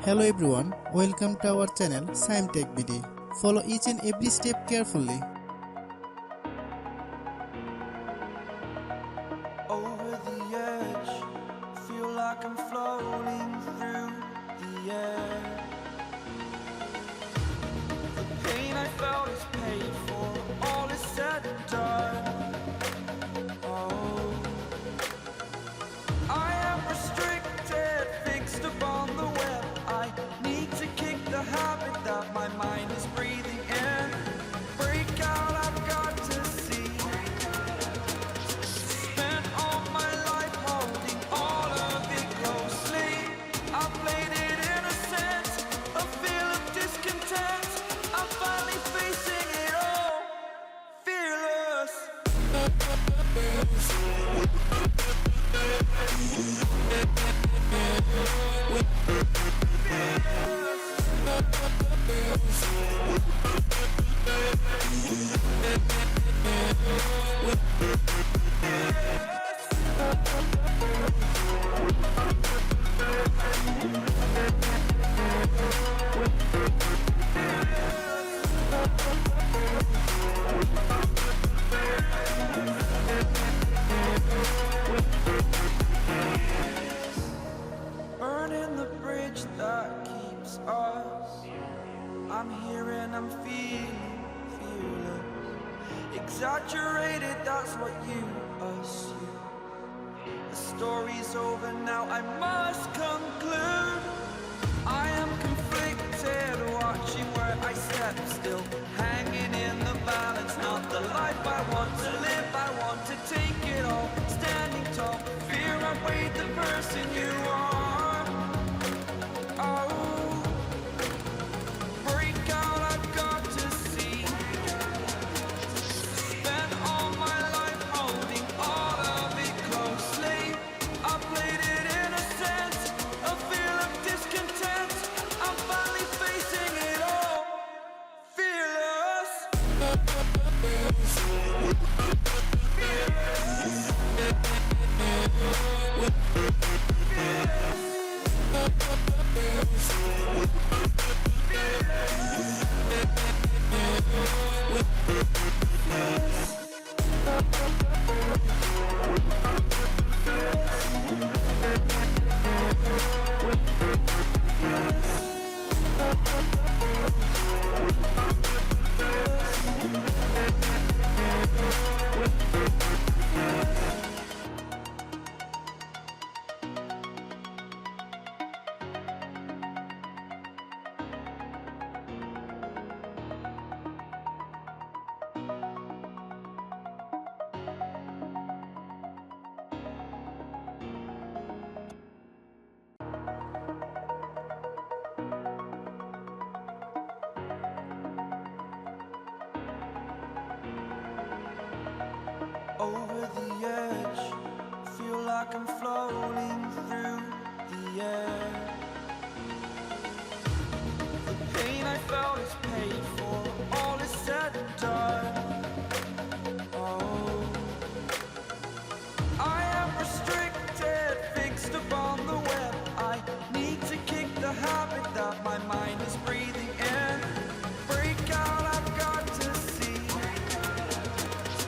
Hello everyone, welcome to our channel Shaem Tech BD. Follow each and every step carefully. Over the edge, feel like I'm floating through the air. The pain I felt is paid for, all is said and done. Oh, I am restricted, fixed upon the web. I need to kick the habit that my mind is breathing in. Break out, I've got to see. Spent all my life holding all of it closely. I played it innocent, a feel of discontent. I'm finally facing it all, fearless. Burning the bridge that keeps us. I'm here and I'm feeling fearless. Exaggerated, that's what you assume. The story's over now, I must conclude. I am conflicted, watching where I step still, hanging in the balance. Not the life I want to live, I want to take it all. Standing tall, fear outweighed the person you are. Oh, break out, I've got to see. Spent all my life holding all of it closely. I played it innocent, a feel of discontent. I'm finally facing it all, fearless. Over the edge, feel like I'm floating through the air. The pain I felt is paid for, all is said and done. Oh, I am restricted, fixed upon the web. I need to kick the habit that my mind is breathing in. Break out, I've got to see.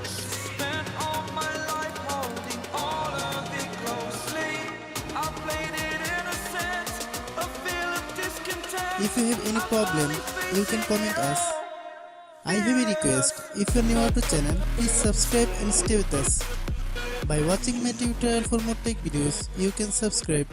Spent all my life holding all of it closely. I played it innocent, a feel of discontent. If you have any problem, you can comment us. I have a request, if you are new to channel, please subscribe and stay with us. By watching my tutorial for more tech videos, you can subscribe.